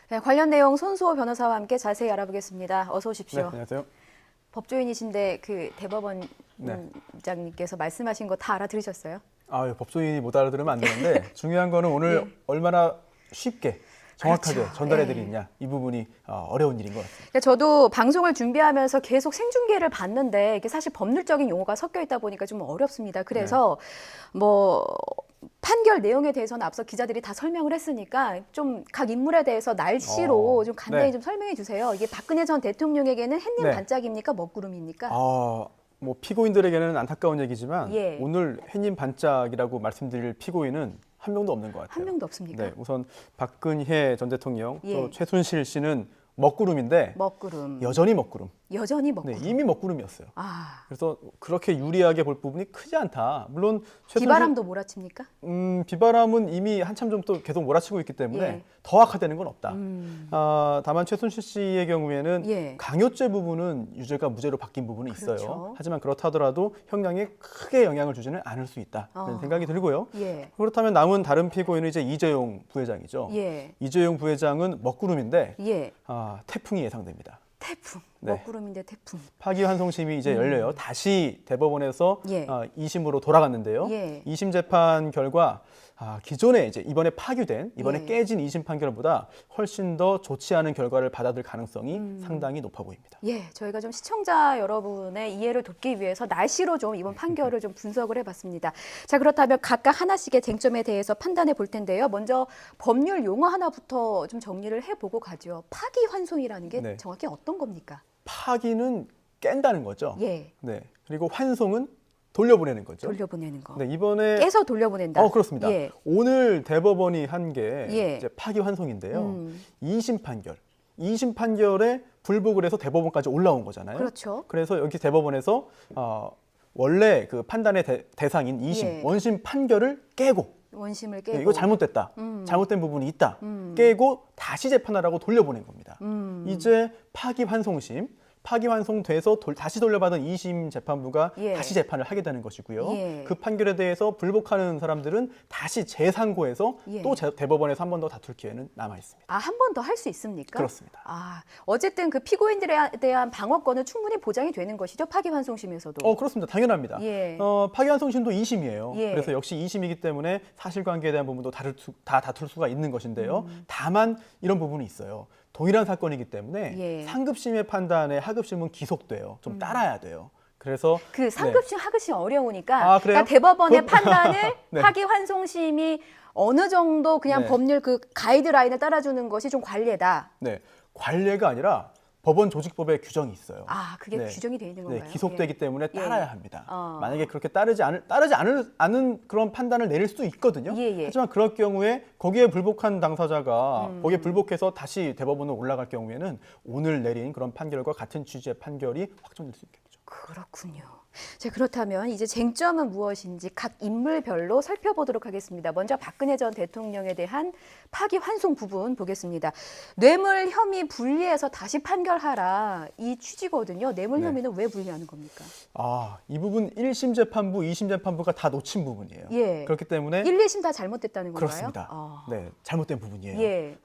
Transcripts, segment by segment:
네, 관련 내용 손수호 변호사와 함께 자세히 알아보겠습니다. 어서 오십시오. 네, 안녕하세요. 법조인이신데 그 대법원장님께서 말씀하신 거 다 알아들으셨어요? 아, 법조인이 못 알아들으면 안 되는데 중요한 거는 오늘 얼마나 쉽게 정확하게 그렇죠. 전달해 드리느냐 이 부분이 어려운 일인 것 같습니다. 그러니까 저도 방송을 준비하면서 계속 생중계를 봤는데 이게 사실 법률적인 용어가 섞여 있다 보니까 좀 어렵습니다. 그래서 뭐 판결 내용에 대해서는 앞서 기자들이 다 설명을 했으니까 좀 각 인물에 대해서 날씨로 좀 간단히 네. 좀 설명해 주세요. 이게 박근혜 전 대통령에게는 햇님 네. 반짝입니까? 먹구름입니까? 뭐 피고인들에게는 안타까운 얘기지만 예. 오늘 햇님 반짝이라고 말씀드릴 피고인은 한 명도 없는 것 같아요. 한 명도 없습니까? 네, 우선 박근혜 전 대통령 예. 또 최순실 씨는 먹구름인데 먹구름. 여전히 먹구름. 여전히 네, 먹구름. 이미 먹구름이었어요. 아, 그래서 그렇게 유리하게 볼 부분이 크지 않다. 물론 비바람도 몰아칩니까? 비바람은 이미 한참 좀 또 계속 몰아치고 있기 때문에 예. 더 악화되는 건 없다. 다만 최순실 씨의 경우에는 예. 강요죄 부분은 유죄가 무죄로 바뀐 부분이 있어요. 그렇죠. 하지만 그렇다 하더라도 형량에 크게 영향을 주지는 않을 수 있다는 생각이 들고요. 예. 그렇다면 남은 다른 피고인은 이제 이재용 부회장이죠. 예. 이재용 부회장은 먹구름인데 예. 태풍이 예상됩니다. 태풍. 네. 먹구름인데 태풍. 파기환송심이 이제 열려요. 다시 대법원에서 예. 2심으로 돌아갔는데요. 예. 2심 재판 결과 기존에 이제 이번에 파기된 이번에 예. 깨진 2심 판결보다 훨씬 더 좋지 않은 결과를 받아들 가능성이 상당히 높아 보입니다. 예, 저희가 좀 시청자 여러분의 이해를 돕기 위해서 날씨로 좀 이번 판결을 좀 분석을 해봤습니다. 자, 그렇다면 각각 하나씩의 쟁점에 대해서 판단해 볼 텐데요. 먼저 법률 용어 하나부터 좀 정리를 해보고 가죠. 파기환송이라는 게 네. 정확히 어떤 겁니까? 파기는 깬다는 거죠. 예, 네. 그리고 환송은 돌려보내는 거죠. 돌려보내는 거. 네, 이번에 깨서 돌려보낸다. 그렇습니다. 예. 오늘 대법원이 한 게 예. 이제 파기환송인데요. 2심 판결. 2심 판결에 불복을 해서 대법원까지 올라온 거잖아요. 그렇죠. 그래서 여기 대법원에서 원래 그 판단의 대상인 2심 예. 원심 판결을 깨고 원심을 네, 깨고. 이거 잘못됐다. 잘못된 부분이 있다. 깨고 다시 재판하라고 돌려보낸 겁니다. 이제 파기환송심 파기환송돼서 다시 돌려받은 2심 재판부가 예. 다시 재판을 하게 되는 것이고요. 예. 그 판결에 대해서 불복하는 사람들은 다시 재상고해서 예. 또 대법원에서 한 번 더 다툴 기회는 남아 있습니다. 아, 한 번 더 할 수 있습니까? 그렇습니다. 어쨌든 그 피고인들에 대한 방어권은 충분히 보장이 되는 것이죠. 파기환송심에서도. 그렇습니다. 당연합니다. 예. 파기환송심도 2심이에요. 예. 그래서 역시 2심이기 때문에 사실관계에 대한 부분도 다 다툴 수가 있는 것인데요. 다만 이런 부분이 있어요. 동일한 사건이기 때문에 예. 상급심의 판단에 하급심은 기속돼요. 좀 따라야 돼요. 그래서 그 상급심, 하급심 어려우니까 그래요? 그러니까 대법원의 판단을 네. 파기환송심이 어느 정도 그냥 네. 법률 그 가이드라인을 따라주는 것이 좀 관례다. 네, 관례가 아니라 법원 조직법에 규정이 있어요. 그게 네. 규정이 돼 있는 네, 건가요? 기속되기 예. 때문에 따라야 합니다. 어. 만약에 그렇게 따르지 않은 그런 판단을 내릴 수도 있거든요. 예, 예. 하지만 그럴 경우에 거기에 불복한 당사자가 거기에 불복해서 다시 대법원으로 올라갈 경우에는 오늘 내린 그런 판결과 같은 취지의 판결이 확정될 수 있겠죠. 그렇군요. 자, 그렇다면 이제 쟁점은 무엇인지 각 인물별로 살펴보도록 하겠습니다. 먼저 박근혜 전 대통령에 대한 파기환송 부분 보겠습니다. 뇌물 혐의 분리해서 다시 판결하라 이 취지거든요. 뇌물 네. 혐의는 왜 분리하는 겁니까? 이 부분 1심 재판부, 2심 재판부가 다 놓친 부분이에요. 예. 그렇기 때문에 1, 2심 다 잘못됐다는 건가요? 그렇습니다. 네, 잘못된 부분이에요. 예.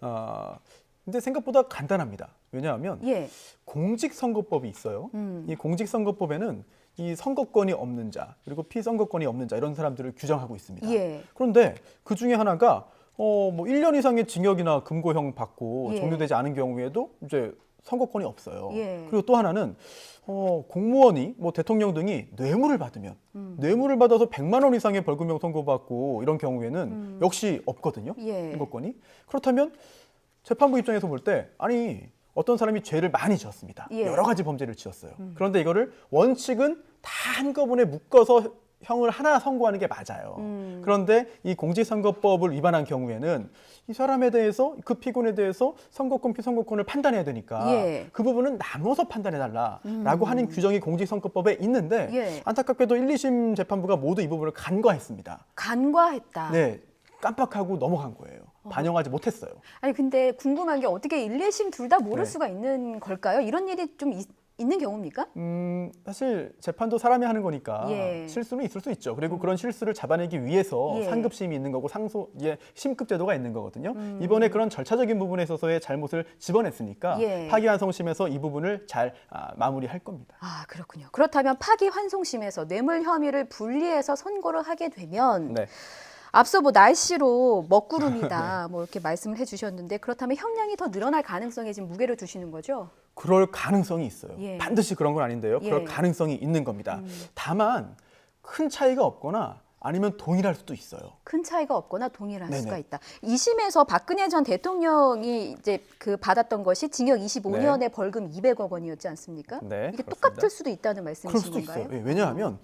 근데 생각보다 간단합니다. 왜냐하면 예. 공직선거법이 있어요. 이 공직선거법에는 이 선거권이 없는 자 그리고 피선거권이 없는 자 이런 사람들을 규정하고 있습니다. 예. 그런데 그 중에 하나가 뭐 1년 이상의 징역이나 금고형 받고 예. 종료되지 않은 경우에도 이제 선거권이 없어요. 예. 그리고 또 하나는 공무원이 뭐 대통령 등이 뇌물을 받으면 뇌물을 받아서 100만 원 이상의 벌금형 선고받고 이런 경우에는 역시 없거든요. 예. 선거권이. 그렇다면 재판부 입장에서 볼 때 아니 어떤 사람이 죄를 많이 지었습니다. 예. 여러 가지 범죄를 지었어요. 그런데 이거를 원칙은 다 한꺼번에 묶어서 형을 하나 선고하는 게 맞아요. 그런데 이 공직선거법을 위반한 경우에는 이 사람에 대해서 그 피고인에 대해서 선거권, 피선거권을 판단해야 되니까 예. 그 부분은 나눠서 판단해달라라고 하는 규정이 공직선거법에 있는데 예. 안타깝게도 1, 2심 재판부가 모두 이 부분을 간과했습니다. 간과했다. 네, 깜빡하고 넘어간 거예요. 반영하지 못했어요. 아니 근데 궁금한 게 어떻게 1, 2심 둘 다 모를 네. 수가 있는 걸까요? 이런 일이 좀 있는 경우입니까? 사실 재판도 사람이 하는 거니까 예. 실수는 있을 수 있죠. 그리고 그런 실수를 잡아내기 위해서 예. 상급심이 있는 거고 심급제도가 있는 거거든요. 이번에 그런 절차적인 부분에 있어서의 잘못을 집어냈으니까 예. 파기환송심에서 이 부분을 잘 마무리할 겁니다. 아, 그렇군요. 그렇다면 파기환송심에서 뇌물 혐의를 분리해서 선고를 하게 되면 네. 앞서 뭐 날씨로 먹구름이다 뭐 이렇게 말씀을 해주셨는데 그렇다면 형량이 더 늘어날 가능성에 지금 무게를 두시는 거죠? 그럴 가능성이 있어요. 예. 반드시 그런 건 아닌데요. 그럴 예. 가능성이 있는 겁니다. 다만 큰 차이가 없거나 아니면 동일할 수도 있어요. 큰 차이가 없거나 동일할 네네. 수가 있다. 2심에서 박근혜 전 대통령이 이제 그 받았던 것이 징역 25년에 벌금 200억 원이었지 않습니까? 네, 이게 그렇습니다. 똑같을 수도 있다는 그럴 수도 말씀이신가요? 있어요. 예, 왜냐하면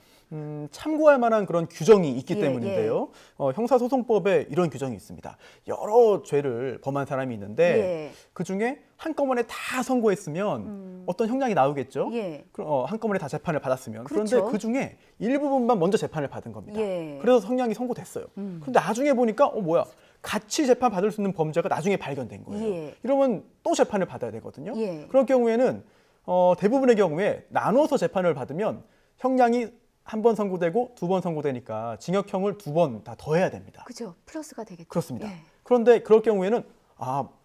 참고할 만한 그런 규정이 있기 예, 때문인데요. 형사소송법에 이런 규정이 있습니다. 여러 죄를 범한 사람이 있는데 예. 그중에 한꺼번에 다 선고했으면 어떤 형량이 나오겠죠. 예. 한꺼번에 다 재판을 받았으면. 그렇죠. 그런데 그중에 일부분만 먼저 재판을 받은 겁니다. 예. 그래서 형량이 선고됐어요. 그런데 나중에 보니까 뭐야. 같이 재판 받을 수 있는 범죄가 나중에 발견된 거예요. 예. 이러면 또 재판을 받아야 되거든요. 예. 그럴 경우에는 대부분의 경우에 나눠서 재판을 받으면 형량이 한 번 선고되고 두 번 선고되니까 징역형을 2번 다 더해야 됩니다. 그죠. 플러스가 되겠죠. 그렇습니다. 예. 그런데 그럴 경우에는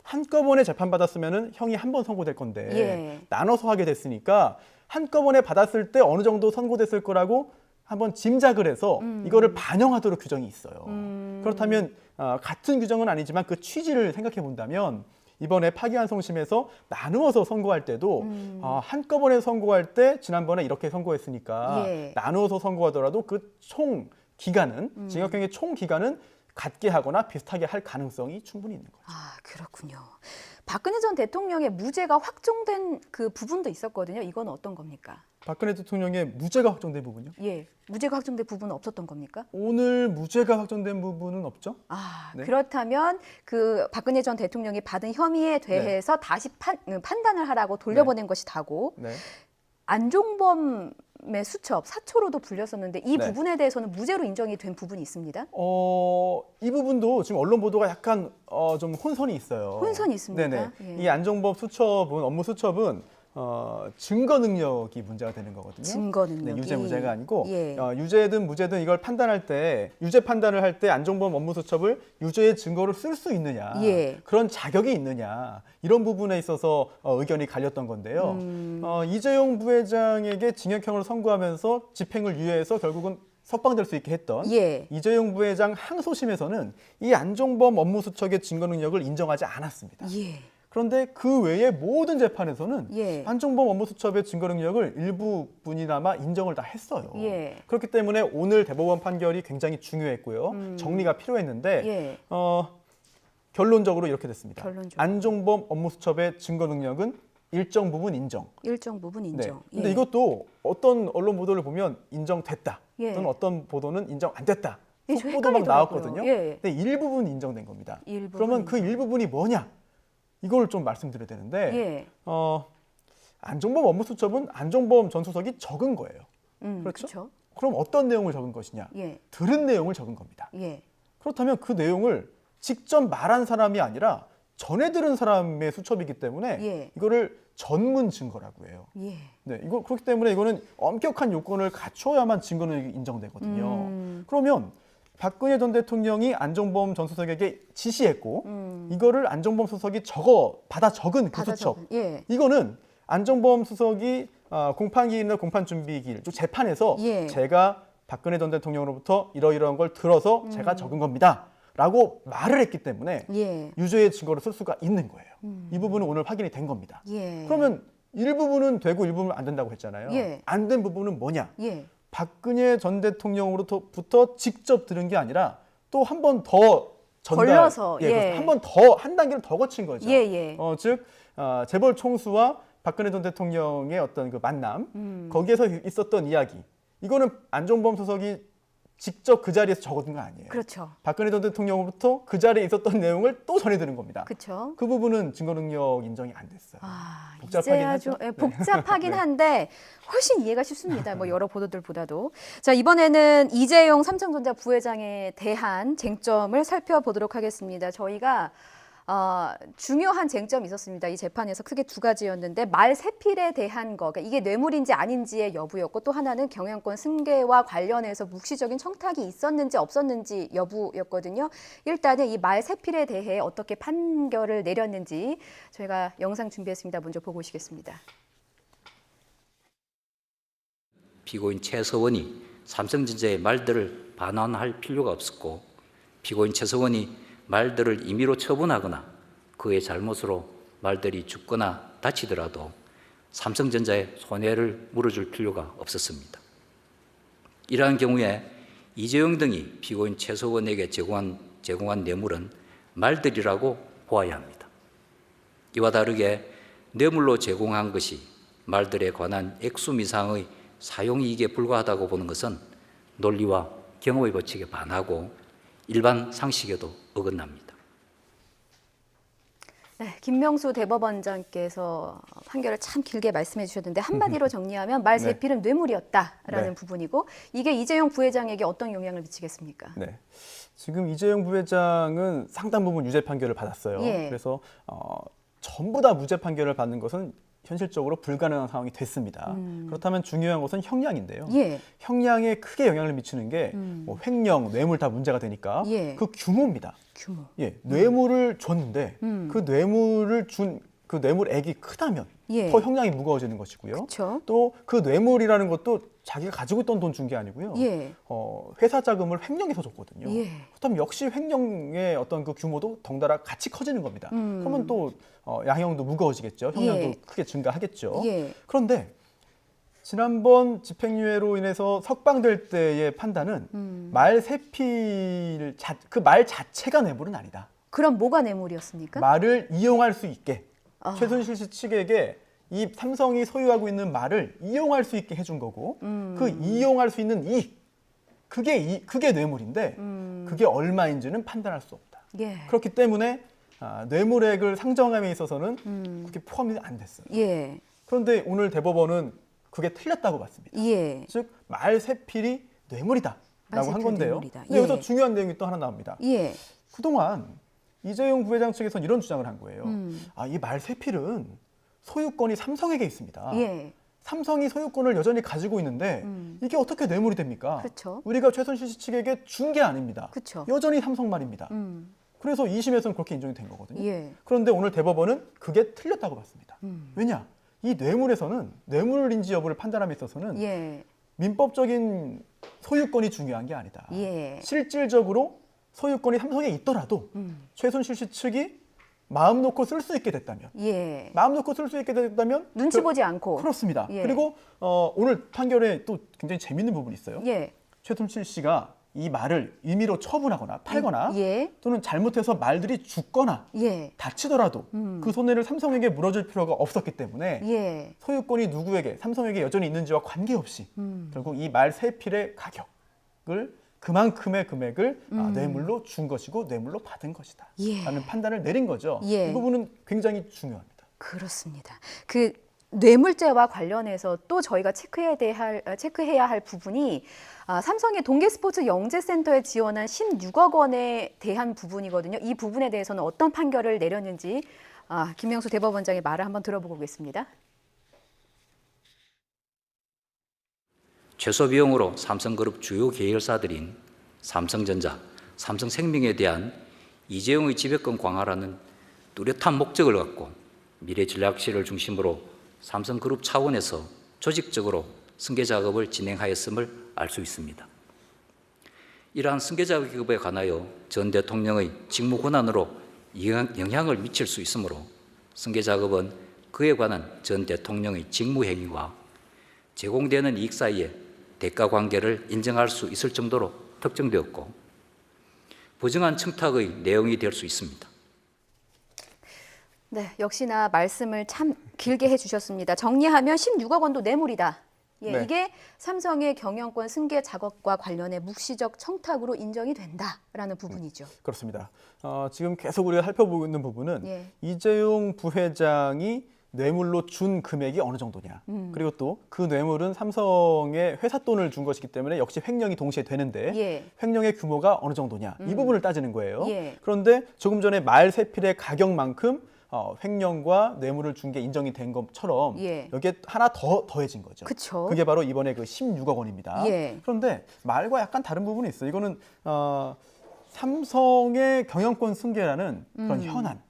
한꺼번에 재판받았으면 형이 한 번 선고될 건데 예. 나눠서 하게 됐으니까 한꺼번에 받았을 때 어느 정도 선고됐을 거라고 한번 짐작을 해서 이거를 반영하도록 규정이 있어요. 그렇다면 같은 규정은 아니지만 그 취지를 생각해 본다면 이번에 파기환송심에서 나누어서 선고할 때도 한꺼번에 선고할 때 지난번에 이렇게 선고했으니까 예. 나누어서 선고하더라도 그 총 기간은 징역형의 총 기간은 같게 하거나 비슷하게 할 가능성이 충분히 있는 거죠. 아, 그렇군요. 박근혜 전 대통령의 무죄가 확정된 그 부분도 있었거든요. 이건 어떤 겁니까? 박근혜 대통령의 무죄가 확정된 부분요? 예, 무죄가 확정된 부분은 없었던 겁니까? 오늘 무죄가 확정된 부분은 없죠? 아, 네. 그렇다면 그 박근혜 전 대통령이 받은 혐의에 대해서 다시 판단을 하라고 돌려보낸 것이 다고 네. 안종범의 수첩, 사초로도 불렸었는데 이 네. 부분에 대해서는 무죄로 인정이 된 부분이 있습니다. 이 부분도 지금 언론 보도가 약간 좀 혼선이 있어요. 혼선이 있습니까? 네네. 예. 이 안종범 수첩은 업무 수첩은 증거 능력이 문제가 되는 거거든요. 증거 능력이. 네, 유죄 무죄가 아니고 예. 유죄든 무죄든 이걸 판단할 때 유죄 판단을 할 때 안종범 업무 수첩을 유죄의 증거로 쓸 수 있느냐 예. 그런 자격이 있느냐 이런 부분에 있어서 의견이 갈렸던 건데요. 이재용 부회장에게 징역형을 선고하면서 집행을 유예해서 결국은 석방될 수 있게 했던 예. 이재용 부회장 항소심에서는 이 안종범 업무 수첩의 증거 능력을 인정하지 않았습니다. 예. 그런데 그 외에 모든 재판에서는 예. 안종범 업무수첩의 증거 능력을 일부분이나마 인정을 다 했어요. 예. 그렇기 때문에 오늘 대법원 판결이 굉장히 중요했고요. 정리가 필요했는데 예. 결론적으로 이렇게 됐습니다. 결론적으로. 안종범 업무수첩의 증거 능력은 일정 부분 인정. 일정 부분 인정. 네. 근데 예. 이것도 어떤 언론 보도를 보면 인정됐다. 예. 또는 어떤 보도는 인정 안 됐다. 예, 저 속보도 막 헷갈리더라고요. 나왔거든요. 예. 근데 일부분 인정된 겁니다. 일부분 그러면 그 일부분이 뭐냐? 이걸 좀 말씀드려야 되는데 예. 안종범 업무수첩은 안종범 전 수석이 적은 거예요. 그렇죠? 그렇죠. 그럼 어떤 내용을 적은 것이냐? 예. 들은 내용을 적은 겁니다. 예. 그렇다면 그 내용을 직접 말한 사람이 아니라 전해 들은 사람의 수첩이기 때문에 예. 이거를 전문 증거라고 해요. 예. 네, 그렇기 때문에 이거는 엄격한 요건을 갖춰야만 증거는 인정되거든요. 그러면 박근혜 전 대통령이 안종범 전 수석에게 지시했고 이거를 안종범 수석이 받아 적은 그 받아 수첩. 적은, 예. 이거는 안종범 수석이 공판기일이나 공판준비기일, 즉 재판에서 예. 제가 박근혜 전 대통령으로부터 이러이러한 걸 들어서 제가 적은 겁니다. 라고 말을 했기 때문에 예. 유죄의 증거를 쓸 수가 있는 거예요. 이 부분은 오늘 확인이 된 겁니다. 예. 그러면 일부분은 되고 일부분은 안 된다고 했잖아요. 예. 안 된 부분은 뭐냐? 예. 박근혜 전 대통령으로부터 직접 들은 게 아니라 또 한 번 더 걸려서, 예. 한 번 더 한 단계를 더 거친 거죠. 예, 예. 즉 재벌 총수와 박근혜 전 대통령의 어떤 그 만남 거기에서 있었던 이야기 이거는 안종범 수석이 직접 그 자리에서 적어둔 거 아니에요. 그렇죠. 박근혜 전 대통령으로부터 그 자리에 있었던 내용을 또 전해 들은 겁니다. 그렇죠. 그 부분은 증거 능력 인정이 안 됐어요. 복잡하긴 이제야 하죠. 좀, 복잡하긴 네. 한데 훨씬 이해가 쉽습니다. 뭐 여러 보도들보다도. 자, 이번에는 이재용 삼성전자 부회장에 대한 쟁점을 살펴보도록 하겠습니다. 저희가 중요한 쟁점이 있었습니다. 이 재판에서 크게 두 가지였는데 말세필에 대한 거, 그러니까 이게 뇌물인지 아닌지의 여부였고 또 하나는 경영권 승계와 관련해서 묵시적인 청탁이 있었는지 없었는지 여부였거든요. 일단은 이 말세필에 대해 어떻게 판결을 내렸는지 저희가 영상 준비했습니다. 먼저 보고 오시겠습니다. 피고인 최서원이 삼성전자의 말들을 반환할 필요가 없었고 피고인 최서원이 말들을 임의로 처분하거나 그의 잘못으로 말들이 죽거나 다치더라도 삼성전자에 손해를 물어줄 필요가 없었습니다. 이러한 경우에 이재용 등이 피고인 최서원에게 제공한 뇌물은 말들이라고 보아야 합니다. 이와 다르게 뇌물로 제공한 것이 말들에 관한 액수 미상의 사용이익에 불과하다고 보는 것은 논리와 경험의 법칙에 반하고 일반 상식에도 어긋납니다. 네, 김명수 대법원장께서 판결을 참 길게 말씀해 주셨는데 한마디로 정리하면 말세필은 뇌물이었다라는 네. 부분이고 이게 이재용 부회장에게 어떤 영향을 미치겠습니까? 네. 지금 이재용 부회장은 상당 부분 유죄 판결을 받았어요. 예. 그래서 전부 다 무죄 판결을 받는 것은 현실적으로 불가능한 상황이 됐습니다. 그렇다면 중요한 것은 형량인데요. 예. 형량에 크게 영향을 미치는 게 뭐 횡령, 뇌물 다 문제가 되니까 예. 그 규모입니다. 규모. 예, 뇌물을 줬는데 그 뇌물을 준 그 뇌물액이 크다면 예. 더 형량이 무거워지는 것이고요. 그렇죠. 또 그 뇌물이라는 것도 자기가 가지고 있던 돈 준 게 아니고요. 예. 회사 자금을 횡령해서 줬거든요. 예. 그렇다면 역시 횡령의 어떤 그 규모도 덩달아 같이 커지는 겁니다. 그러면 또 양형도 무거워지겠죠. 형량도 예. 크게 증가하겠죠. 예. 그런데 지난번 집행유예로 인해서 석방될 때의 판단은 말세필 그 말 자체가 뇌물은 아니다. 그럼 뭐가 뇌물이었습니까? 말을 이용할 수 있게 아. 최순실 씨 측에게 이 삼성이 소유하고 있는 말을 이용할 수 있게 해준 거고 그 이용할 수 있는 이익 그게 뇌물인데 그게 얼마인지는 판단할 수 없다. 예. 그렇기 때문에 뇌물액을 상정함에 있어서는 그게 포함이 안 됐어요. 예. 그런데 오늘 대법원은 그게 틀렸다고 봤습니다. 예. 즉 말세필이 뇌물이다라고 한 말세필 건데요. 뇌물이다. 근데 여기서 예. 중요한 내용이 또 하나 나옵니다. 예. 그동안 이재용 부회장 측에서는 이런 주장을 한 거예요. 이 말세필은 소유권이 삼성에게 있습니다. 예. 삼성이 소유권을 여전히 가지고 있는데 이게 어떻게 뇌물이 됩니까? 그렇죠. 우리가 최순실 씨 측에게 준 게 아닙니다. 그렇죠. 여전히 삼성 말입니다. 그래서 2심에서는 그렇게 인정이 된 거거든요. 예. 그런데 오늘 대법원은 그게 틀렸다고 봤습니다. 왜냐? 이 뇌물에서는 뇌물인지 여부를 판단함에 있어서는 예. 민법적인 소유권이 중요한 게 아니다. 예. 실질적으로 소유권이 삼성에 있더라도 최순실 씨 측이 마음 놓고 쓸 수 있게 됐다면 예. 마음 놓고 쓸 수 있게 됐다면 눈치 보지 않고. 그렇습니다. 예. 그리고 오늘 판결에 또 굉장히 재밌는 부분이 있어요. 예. 최순실 씨가 이 말을 임의로 처분하거나 팔거나 예. 또는 잘못해서 말들이 죽거나 예. 다치더라도 그 손해를 삼성에게 물어줄 필요가 없었기 때문에 예. 소유권이 누구에게 삼성에게 여전히 있는지와 관계없이 결국 이 말세필의 가격을 그만큼의 금액을 뇌물로 준 것이고 뇌물로 받은 것이다 예. 라는 판단을 내린 거죠. 예. 이 부분은 굉장히 중요합니다. 그렇습니다. 그 뇌물죄와 관련해서 또 저희가 체크해야 할 부분이 삼성의 동계스포츠 영재센터에 지원한 16억 원에 대한 부분이거든요. 이 부분에 대해서는 어떤 판결을 내렸는지 김명수 대법원장의 말을 한번 들어보고 오겠습니다. 최소 비용으로 삼성그룹 주요 계열사들인 삼성전자, 삼성생명에 대한 이재용의 지배권 강화라는 뚜렷한 목적을 갖고 미래전략실을 중심으로 삼성그룹 차원에서 조직적으로 승계 작업을 진행하였음을 알 수 있습니다. 이러한 승계 작업에 관하여 전 대통령의 직무 권한으로 영향을 미칠 수 있으므로 승계 작업은 그에 관한 전 대통령의 직무 행위와 제공되는 이익 사이에 대가 관계를 인정할 수 있을 정도로 특정되었고 부정한 청탁의 내용이 될 수 있습니다. 네, 역시나 말씀을 참 길게 해주셨습니다. 정리하면 16억 원도 뇌물이다. 예, 네. 이게 삼성의 경영권 승계 작업과 관련해 묵시적 청탁으로 인정이 된다라는 부분이죠. 그렇습니다. 지금 계속 우리가 살펴보고 있는 부분은 예. 이재용 부회장이 뇌물로 준 금액이 어느 정도냐. 그리고 또 그 뇌물은 삼성의 회사 돈을 준 것이기 때문에 역시 횡령이 동시에 되는데 예. 횡령의 규모가 어느 정도냐. 이 부분을 따지는 거예요. 예. 그런데 조금 전에 말세필의 가격만큼 횡령과 뇌물을 준 게 인정이 된 것처럼 예. 여기에 하나 더 더해진 거죠. 그쵸. 그게 바로 이번에 그 16억 원입니다. 예. 그런데 말과 약간 다른 부분이 있어요. 이거는 삼성의 경영권 승계라는 그런 현안.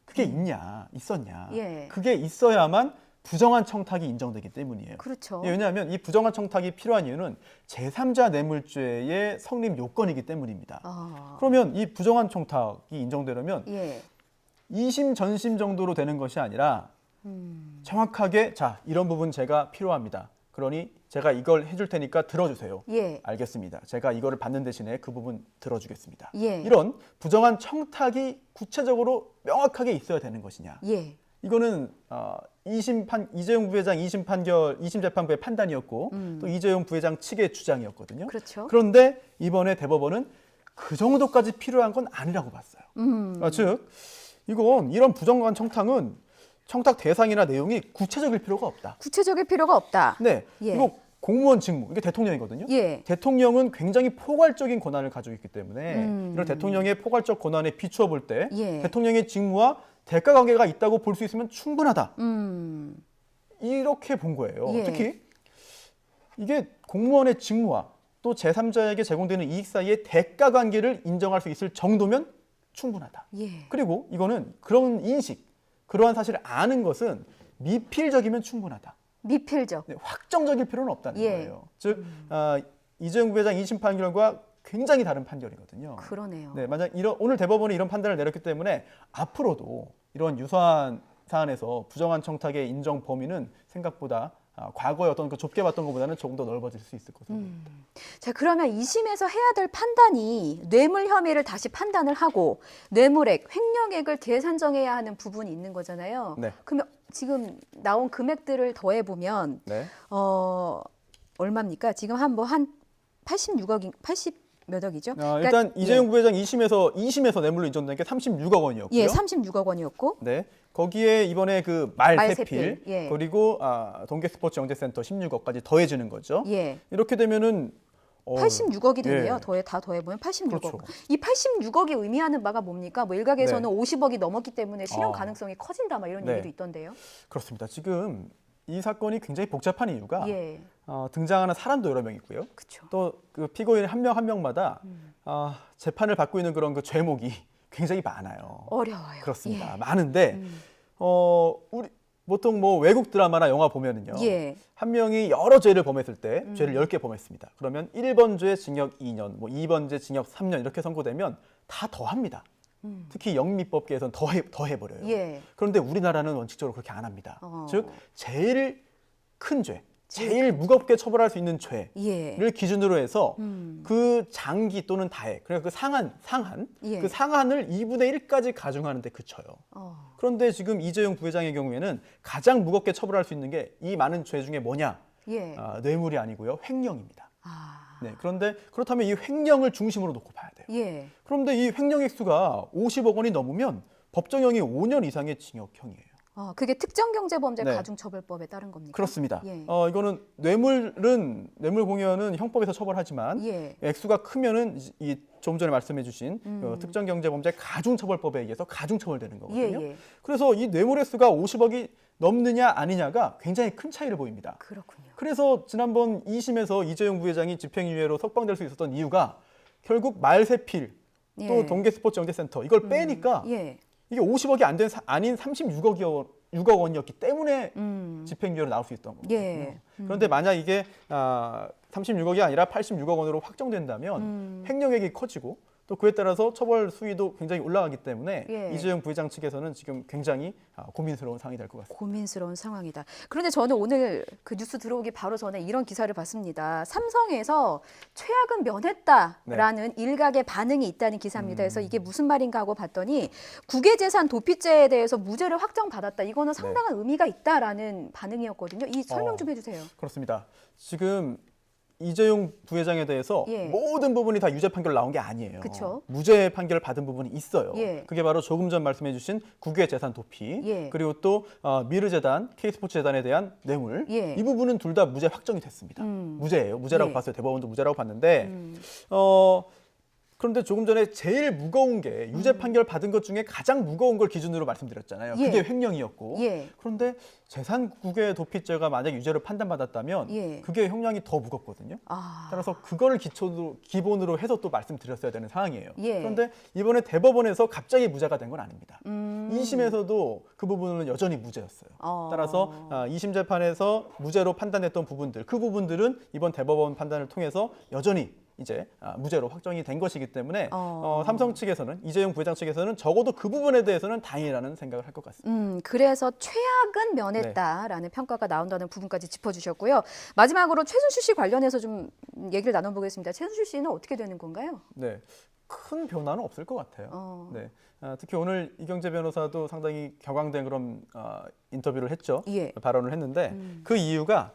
그게 있었냐. 예. 그게 있어야만 부정한 청탁이 인정되기 때문이에요. 그렇죠. 예, 왜냐하면 이 부정한 청탁이 필요한 이유는 제3자 뇌물죄의 성립 요건이기 때문입니다. 아. 그러면 이 부정한 청탁이 인정되려면 예. 2심 전심 정도로 되는 것이 아니라 정확하게 자 이런 부분 제가 필요합니다. 그러니 제가 이걸 해줄 테니까 들어주세요. 예. 알겠습니다. 제가 이거를 받는 대신에 그 부분 들어주겠습니다. 예. 이런 부정한 청탁이 구체적으로 명확하게 있어야 되는 것이냐. 예. 이거는 이재용 부회장 2심 재판부의 판단이었고 또 이재용 부회장 측의 주장이었거든요. 그렇죠. 그런데 이번에 대법원은 그 정도까지 필요한 건 아니라고 봤어요. 즉 이런 부정한 청탁은 청탁 대상이나 내용이 구체적일 필요가 없다. 구체적일 필요가 없다. 네, 예. 이거 공무원 직무, 이게 대통령이거든요. 예. 대통령은 굉장히 포괄적인 권한을 가지고 있기 때문에 이런 대통령의 포괄적 권한에 비추어 볼 때 예. 대통령의 직무와 대가 관계가 있다고 볼 수 있으면 충분하다. 이렇게 본 거예요. 예. 특히 이게 공무원의 직무와 또 제3자에게 제공되는 이익 사이의 대가 관계를 인정할 수 있을 정도면 충분하다. 예. 그리고 이거는 그런 인식, 그러한 사실을 아는 것은 미필적이면 충분하다. 미필적. 네, 확정적일 필요는 없다는 예. 거예요. 즉 이재용 부회장 2심 판결과 굉장히 다른 판결이거든요. 그러네요. 네, 만약 오늘 대법원이 이런 판단을 내렸기 때문에 앞으로도 이런 유사한 사안에서 부정한 청탁의 인정 범위는 생각보다 과거에 어떤 그 좁게 봤던 것보다는 조금 더 넓어질 수 있을 것으로 보입니다. 자, 그러면 2심에서 해야 될 판단이 뇌물 혐의를 다시 판단을 하고 뇌물액, 횡령액을 재산정해야 하는 부분이 있는 거잖아요. 네. 그러면 지금 나온 금액들을 더해 보면 네. 얼마입니까? 지금 한 86억인 80 몇 억이죠? 일단 이재용 부회장 2심에서 뇌물로 인정된 게 36억 원이었고요. 예, 36억 원이었고. 네. 거기에 이번에 그 말세필 말세필, 예. 그리고 동계스포츠영재센터 16억까지 더해지는 거죠. 예. 이렇게 되면은 86억이 되네요. 예. 다 더해보면 86억. 그렇죠. 이 86억이 의미하는 바가 뭡니까? 뭐 일각에서는 50억이 넘었기 때문에 실현 아. 가능성이 커진다, 막 이런 네. 얘기도 있던데요. 그렇습니다. 지금 이 사건이 굉장히 복잡한 이유가 예, 등장하는 사람도 여러 명 있고요. 그렇죠. 또 그 피고인 한 명 한 명마다 재판을 받고 있는 그런 그 죄목이 굉장히 많아요. 어려워요. 그렇습니다. 예. 많은데 우리 보통 뭐 외국 드라마나 영화 보면은요. 예. 한 명이 여러 죄를 범했을 때 죄를 10개 범했습니다. 그러면 1번 죄 징역 2년, 뭐 2번 죄 징역 3년 이렇게 선고되면 다 더합니다. 특히 영미법계에서는 더해버려요. 예. 그런데 우리나라는 원칙적으로 그렇게 안 합니다. 어. 즉 제일 큰 죄, 제일 무겁게 처벌할 수 있는 죄를 예. 기준으로 해서 그 장기 또는 다액, 그러니까 그 상한, 예. 그 상한을 2분의 1까지 가중하는 데 그쳐요. 그런데 지금 이재용 부회장의 경우에는 가장 무겁게 처벌할 수 있는 게 이 많은 죄 중에 뭐냐? 예. 뇌물이 아니고요, 횡령입니다. 아. 네, 그런데 그렇다면 이 횡령을 중심으로 놓고 봐야 돼요. 예. 그런데 이 횡령 액수가 50억 원이 넘으면 법정형이 5년 이상의 징역형이에요. 그게 특정경제범죄 네. 가중처벌법에 따른 겁니까? 그렇습니다. 예. 이거는 뇌물 공여는 형법에서 처벌하지만 예. 액수가 크면은 이 좀 전에 말씀해주신 그 특정경제범죄 가중처벌법에 의해서 가중처벌되는 거거든요. 예, 예. 그래서 이 뇌물 액수가 50억이 넘느냐 아니냐가 굉장히 큰 차이를 보입니다. 그렇군요. 그래서 지난번 2심에서 이재용 부회장이 집행유예로 석방될 수 있었던 이유가 결국 말세필 또 예. 동계스포츠영재센터 이걸 빼니까 예. 이게 50억이 아닌 36억 원이었기 때문에 집행유예로 나올 수 있던 거거든요. 예. 그런데 만약 이게 36억이 아니라 86억 원으로 확정된다면 횡령액이 커지고 또 그에 따라서 처벌 수위도 굉장히 올라가기 때문에 예. 이재용 부회장 측에서는 지금 굉장히 고민스러운 상황이 될 것 같습니다. 고민스러운 상황이다. 그런데 저는 오늘 그 뉴스 들어오기 바로 전에 이런 기사를 봤습니다. 삼성에서 최악은 면했다라는 일각의 반응이 있다는 기사입니다. 그래서 이게 무슨 말인가 하고 봤더니 국외재산 도피죄에 대해서 무죄를 확정받았다. 이거는 상당한 의미가 있다라는 반응이었거든요. 이 설명 좀 해주세요. 그렇습니다. 지금 이재용 부회장에 대해서 예. 모든 부분이 다 유죄 판결 나온 게 아니에요. 그쵸. 무죄 판결 받은 부분이 있어요. 예. 그게 바로 조금 전 말씀해주신 국외 재산 도피, 예. 그리고 또 미르재단, K스포츠재단에 대한 뇌물, 예. 이 부분은 둘 다 무죄 확정이 됐습니다. 무죄예요. 무죄라고 예. 봤어요. 대법원도 무죄라고 봤는데 그런데 조금 전에 제일 무거운 게 유죄 판결 받은 것 중에 가장 무거운 걸 기준으로 말씀드렸잖아요. 예. 그게 횡령이었고. 예. 그런데 재산국외 도피죄가 만약 유죄로 판단받았다면 예. 그게 형량이 더 무겁거든요. 아. 따라서 그걸 기본으로 해서 또 말씀드렸어야 되는 상황이에요. 예. 그런데 이번에 대법원에서 갑자기 무죄가 된 건 아닙니다. 2심에서도 그 부분은 여전히 무죄였어요. 따라서 2심 재판에서 무죄로 판단했던 부분들, 그 부분들은 이번 대법원 판단을 통해서 여전히 이제 무죄로 확정이 된 것이기 때문에 삼성 측에서는, 이재용 부회장 측에서는 적어도 그 부분에 대해서는 다행이라는 생각을 할 것 같습니다. 그래서 최악은 면했다라는 평가가 나온다는 부분까지 짚어주셨고요. 마지막으로 최순실 씨 관련해서 좀 얘기를 나눠보겠습니다. 최순실 씨는 어떻게 되는 건가요? 네, 큰 변화는 없을 것 같아요. 네, 특히 오늘 이경재 변호사도 상당히 격앙된 그런 인터뷰를 했죠. 예. 발언을 했는데 그 이유가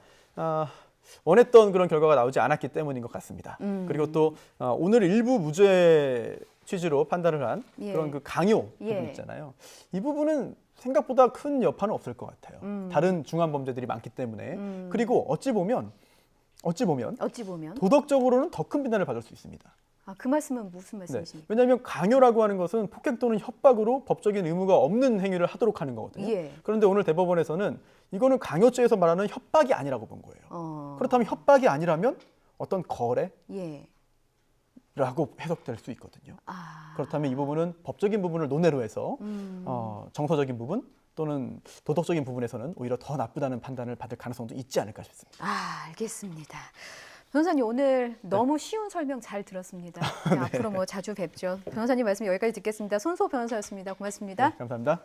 원했던 그런 결과가 나오지 않았기 때문인 것 같습니다. 그리고 또 오늘 일부 무죄 취지로 판단을 한 예. 그런 그 강요 예. 부분 있잖아요. 이 부분은 생각보다 큰 여파는 없을 것 같아요. 다른 중한 범죄들이 많기 때문에. 그리고 어찌 보면 도덕적으로는 더 큰 비난을 받을 수 있습니다. 그 말씀은 무슨 네. 말씀이십니까? 왜냐하면 강요라고 하는 것은 폭행 또는 협박으로 법적인 의무가 없는 행위를 하도록 하는 거거든요. 예. 그런데 오늘 대법원에서는 이거는 강요죄에서 말하는 협박이 아니라고 본 거예요. 그렇다면 협박이 아니라면 어떤 거래라고 예. 해석될 수 있거든요. 아. 그렇다면 이 부분은 법적인 부분을 논외로 해서 정서적인 부분 또는 도덕적인 부분에서는 오히려 더 나쁘다는 판단을 받을 가능성도 있지 않을까 싶습니다. 알겠습니다. 변호사님 오늘 너무 쉬운 설명 잘 들었습니다. 앞으로 뭐 자주 뵙죠. 변호사님 말씀 여기까지 듣겠습니다. 손소 변호사였습니다. 고맙습니다. 네, 감사합니다.